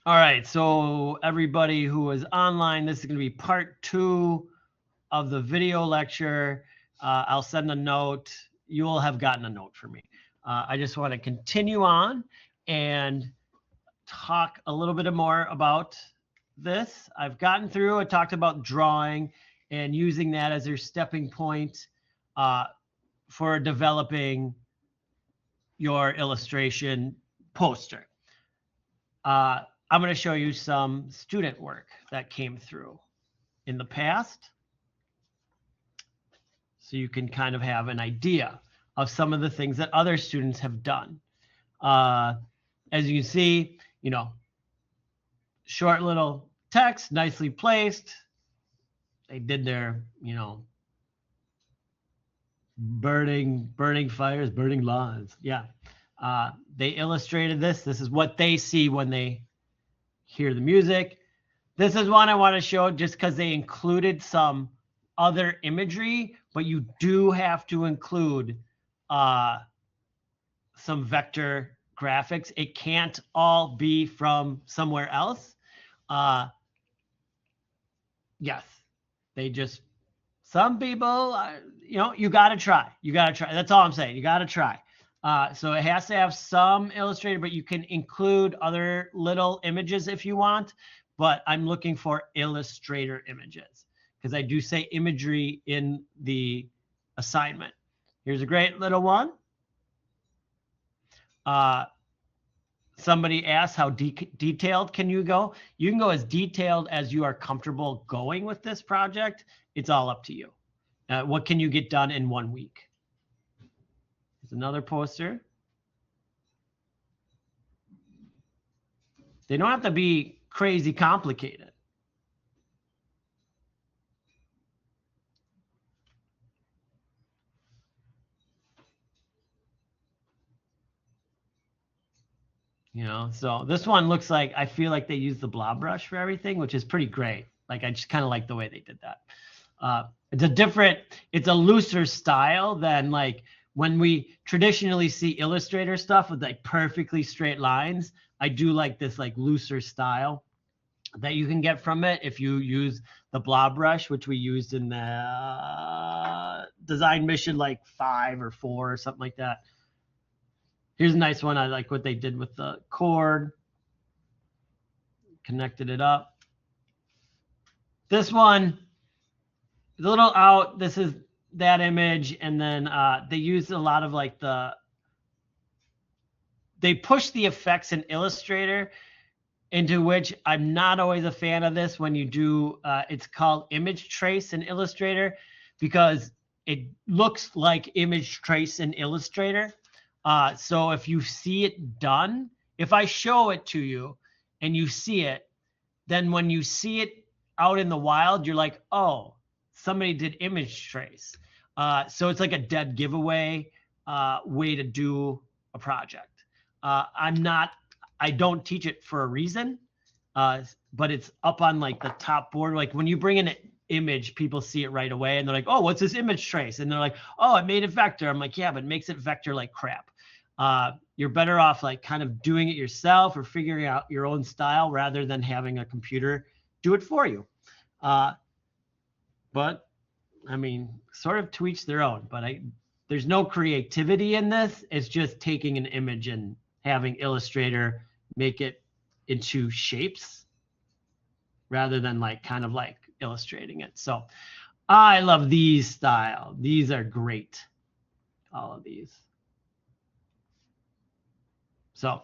All right, so everybody who is online, this is going to be part 2 of the video lecture. I'll send a note. You will have gotten a note from me. I just want to continue on and talk a little bit more about this. I've gotten through, I talked about drawing and using that as your stepping point for developing your illustration poster. I'm going to show you some student work that came through in the past, so you can kind of have an idea of some of the things that other students have done. As you can see, you know, short little text, nicely placed. They did their, you know, burning fires, burning lawns. Yeah. They illustrated this. This is what they see when they hear the music. This is one I want to show just because they included some other imagery, but you do have to include some vector graphics. It can't all be from somewhere else. Yes, they just, some people, you know, you got to try. You got to try. That's all I'm saying. You got to try. So it has to have some Illustrator, but you can include other little images if you want. But I'm looking for Illustrator images because I do say imagery in the assignment. Here's a great little one. Somebody asked how detailed can you go? You can go as detailed as you are comfortable going with this project. It's all up to you. What can you get done in 1 week? Here's another poster. They don't have to be crazy complicated. You know, so this one looks like, I feel like they used the blob brush for everything, which is pretty great. Like, I just kind of like the way they did that. It's a looser style than like when we traditionally see Illustrator stuff with like perfectly straight lines. I do like this like looser style that you can get from it if you use the blob brush, which we used in the design mission like 5 or 4 or something like that. Here's a nice one. I like what they did with the cord. Connected it up. This one is a little out. This is that image. And then they used a lot of like they push the effects in Illustrator, into which I'm not always a fan of this when you do, it's called image trace in Illustrator, because it looks like image trace in Illustrator. So if you see it done, if I show it to you and you see it, then when you see it out in the wild, you're like, oh, somebody did image trace. So it's like a dead giveaway way to do a project. I don't teach it for a reason, but it's up on like the top board. Like when you bring in an image, people see it right away and they're like, oh, what's this image trace? And they're like, oh, it made it vector. I'm like, yeah, but it makes it vector like crap. You're better off like kind of doing it yourself or figuring out your own style rather than having a computer do it for you. But I mean, sort of to each their own, but there's no creativity in this. It's just taking an image and having Illustrator make it into shapes rather than like kind of like illustrating it. So I love these style. These are great. All of these. So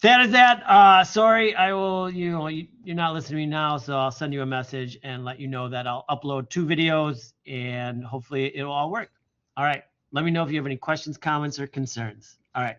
that is that. Sorry, I will, you're not listening to me now, so I'll send you a message and let you know that I'll upload 2 videos and hopefully it'll all work. All right. Let me know if you have any questions, comments, or concerns. All right.